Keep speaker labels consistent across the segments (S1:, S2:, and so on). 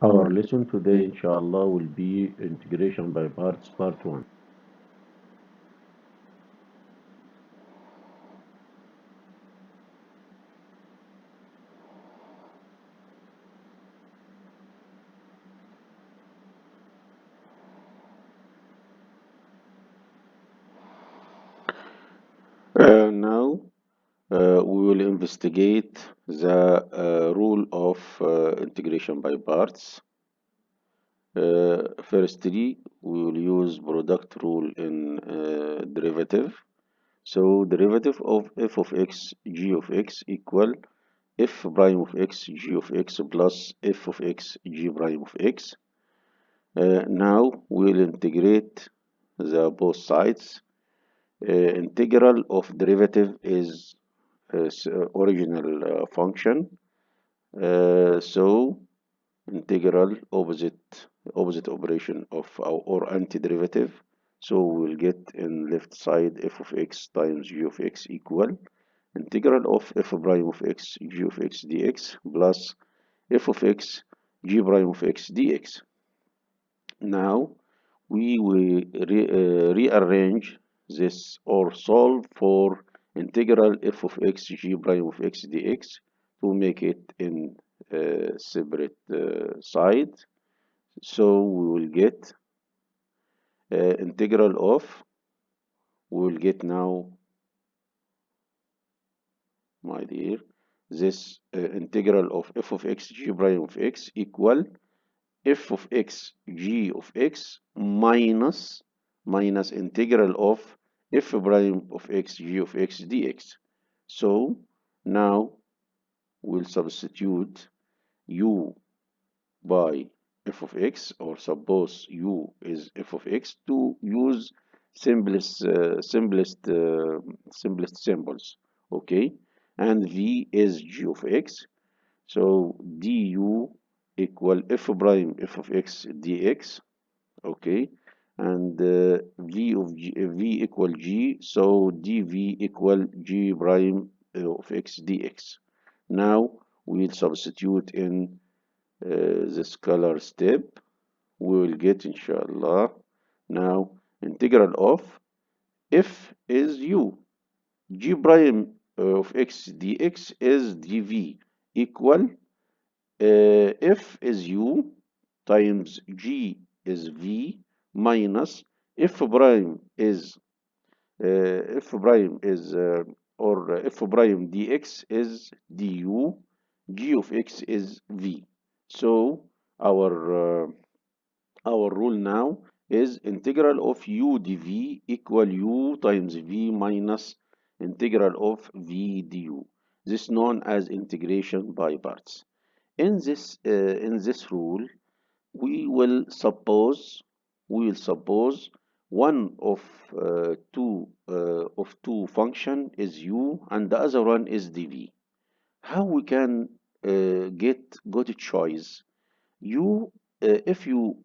S1: Our lesson today, inshallah, will be integration by parts, part 1. Now, we will investigate the rule of integration by parts. Firstly, we will use product rule in derivative. So, derivative of f of x, g of x equal f prime of x, g of x plus f of x, g prime of x. Now, we will integrate the both sides. Integral of derivative is original function. So integral opposite operation of our or antiderivative. So we'll get in left side f of x times g of x equal integral of f prime of x g of x dx plus f of x g prime of x dx. Now we will rearrange this or solve for integral f of x g prime of x dx to make it in separate side. So we will get integral of, we will get now, my dear, this integral of f of x g prime of x equal f of x g of x minus integral of f prime of x g of x dx. So now we'll substitute u by f of x, or suppose u is f of x, to use simplest symbols. Okay, and v is g of x. So du equal f prime f of x dx. Okay, and v equal g, so dv equal g prime of x dx. Now we'll substitute in this color step. We will get, inshallah, now integral of f is u, g prime of x dx is dv equal f is u times g is v minus f prime is or f prime dx is du, g of x is v. So our rule now is integral of u dv equal u times v minus integral of v du. This known as integration by parts. In this rule, we will suppose one of two function is u and the other one is dv. How we can get good choice? If your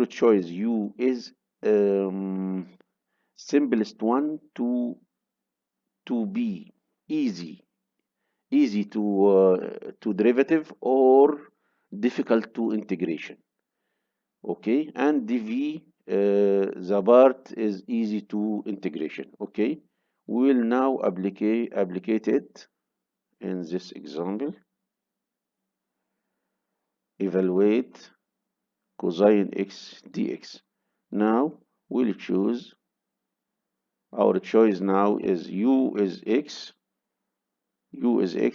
S1: choice u is simplest one to be easy to derivative or difficult to integration. Okay, and dv the part is easy to integration. Okay, we will now applicate it in this example. Evaluate cosine x dx. Now we'll choose, our choice now is u is x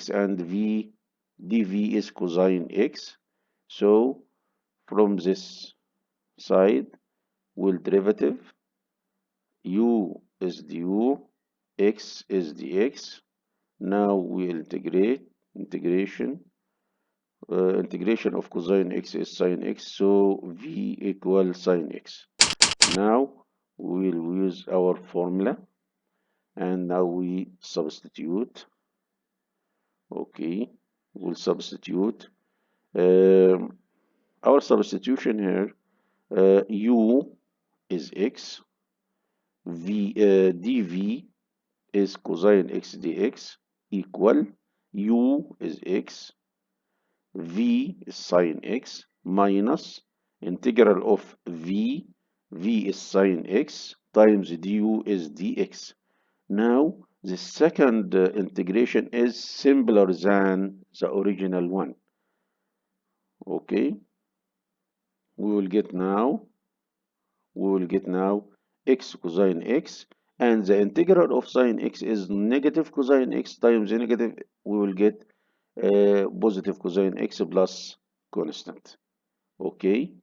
S1: and dv is cosine x. So from this side, will derivative u is du, x is dx. Now we integration of cosine x is sine x, so v equals sine x. Now we'll use our formula and now we substitute. Okay, we'll substitute our substitution here. U is x, dv is cosine x dx equal u is x v is sine x minus integral of v is sine x times du is dx. Now the second integration is simpler than the original one. Okay, we will get now x cosine x, and the integral of sine x is negative cosine x times negative. We will get positive cosine x plus constant. Okay.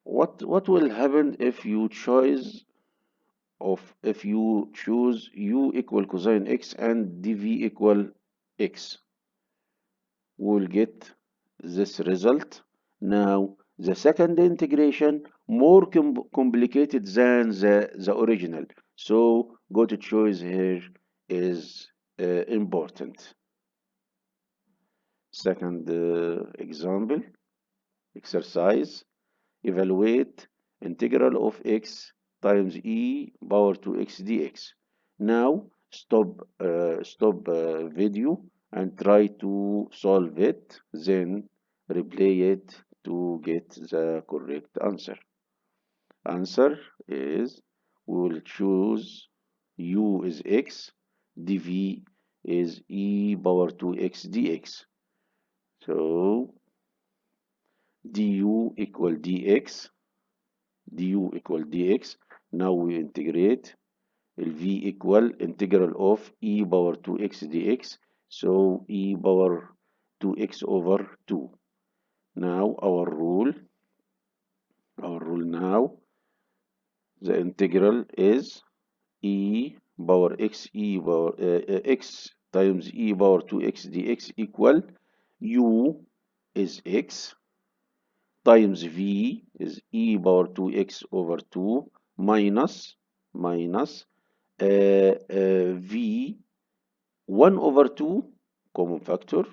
S1: What will happen if you choose u equal cosine x and dv equal x? We will get this result. Now the second integration more complicated than the original, so go to choice here is important. Second example, exercise, evaluate integral of x times e power 2x dx. Now stop video and try to solve it, then replay it to get the correct answer. Answer is, we will choose u is x, dv is e power 2x dx. So du equal dx, now we integrate v equal integral of e power 2x dx, so e power 2x over 2. Now our rule now, the integral is e power x x times e power 2x dx equal u is x times v is e power 2x over 2 minus v 1 over 2 common factor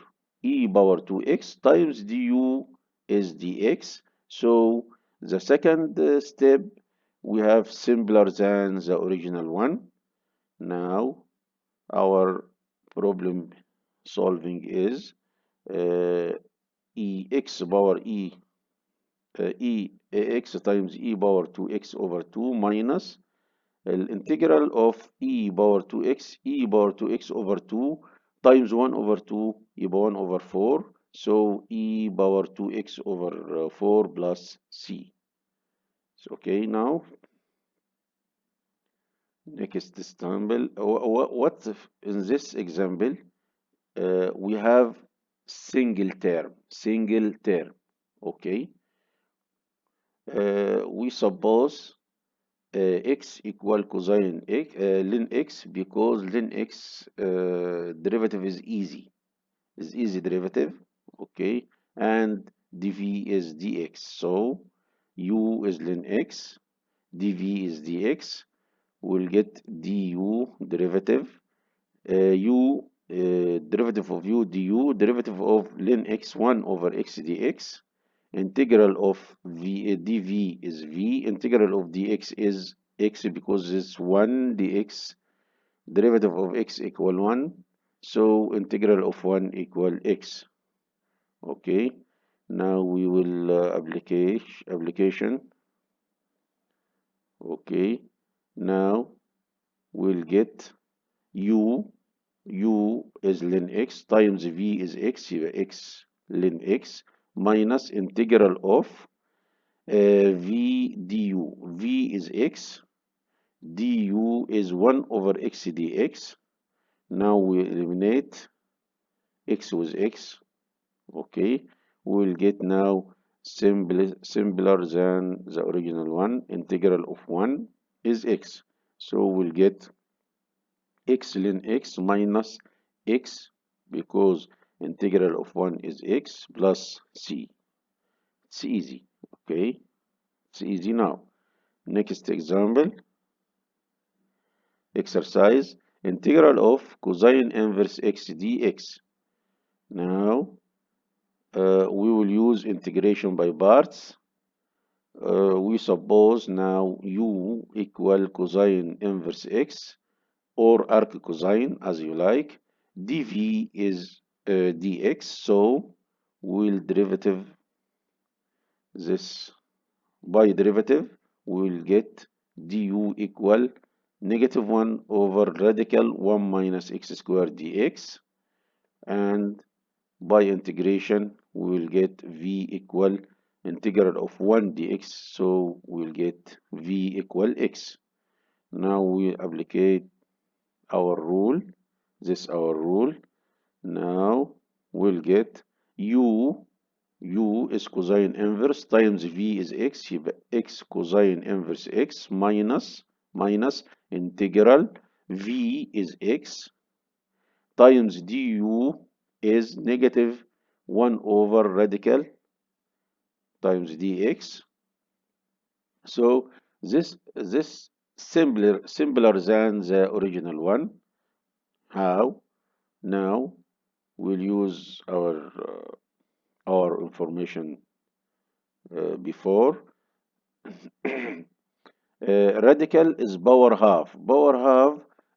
S1: e power 2x times du is dx. So the second step we have simpler than the original one. Now our problem solving is x power x times e power 2x over 2 minus integral of e power 2x over 2 times 1 over 2 يبقى 1 over 4, so e power 2x over 4 plus c. So, okay, now next example. What in this example we have single term. Okay, we suppose x equal cosine x, ln x, because ln x derivative is easy derivative. Okay, and dv is dx, so u is ln x, dv is dx. We'll get du derivative, derivative of u du, derivative of ln x 1 over x dx. Integral of dv is v, integral of dx is x because it's 1 dx, derivative of x equal 1, so integral of 1 equal x. Okay, now we will application. Okay, now we'll get u is ln x times v is x, x ln x minus integral of v du. V is x, du is 1 over x dx. Now we eliminate x with x. Okay, we will get now simpler than the original one. Integral of 1 is x, so we'll get x ln x minus x, because integral of 1 is x, plus c. It's easy. Okay, it's easy. Now next example, exercise, integral of cosine inverse x dx. Now we will use integration by parts. We suppose now u equal cosine inverse x or arc cosine, as you like. Dv is dx, so we'll derivative this by derivative, we will get du equal -1 over radical 1 minus x squared dx, and by integration we will get v equal integral of 1 dx, so we'll get v equal x. Now we apply our rule, this our rule. Now we'll get u is cosine inverse times v is x, يبقى x cosine inverse x minus integral v is x times du is -1 over radical times dx. So this simpler than the original one. How? Now we'll use our information before. Radical is power half,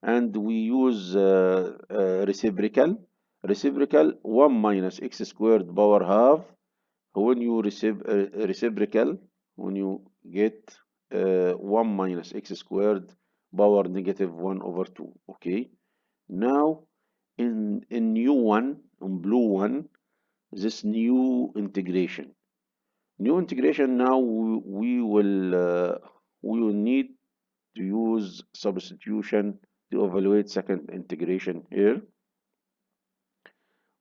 S1: and we use reciprocal. 1 minus x squared power half. When you reciprocal, when you get 1 minus x squared power -1 over 2. Okay. Now in new one, in blue one, this new integration. Now we will need to use substitution to evaluate second integration here.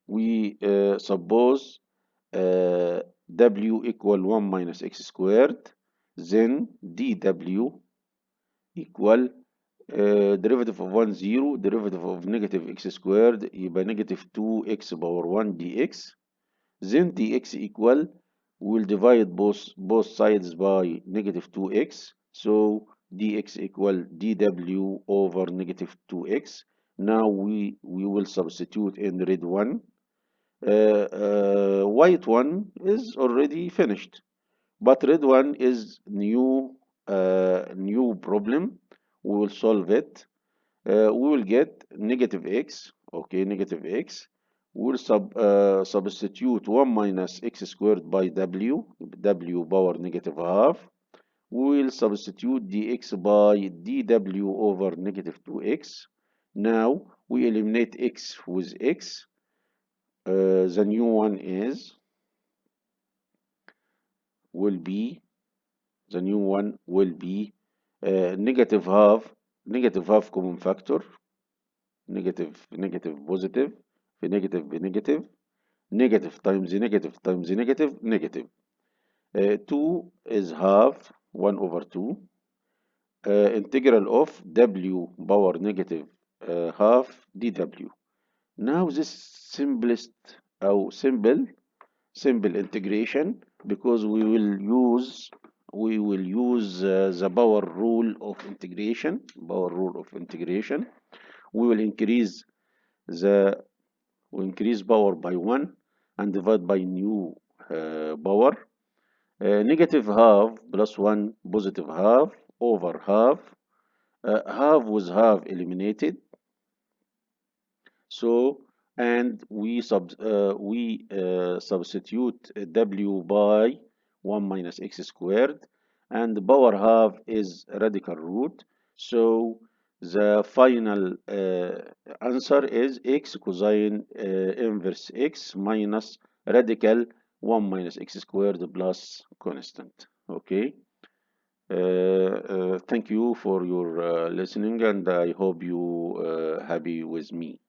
S1: We suppose w equal 1 minus x squared, then dw equal derivative of 1 0, derivative of negative x squared, يبقى -2x power 1 dx, then dx equal, we'll divide both sides by -2x, so dx equal dw over -2x. Now we will substitute in red one. White one is already finished, but red one is new problem. We will solve it. We will get -x. Okay, -x. We'll substitute 1 minus x squared by w power -half. We'll substitute dx by dw over -2x. Now we eliminate x with x. The new one will be -half common factor, negative positive, في negative بنيجاتيف, negative times negative times negative. 2 is half 1 over 2, integral of w power -half dw. Now this simple integration, because we will use the power rule of integration. We will increase power by 1 and divide by new power. -half plus 1 positive half over half. Half with half eliminated. So, and we substitute w by 1 minus x squared, and the power half is radical root. So the final answer is x cosine inverse x minus radical 1 minus x squared plus constant. Okay. Thank you for your listening, and I hope you happy with me.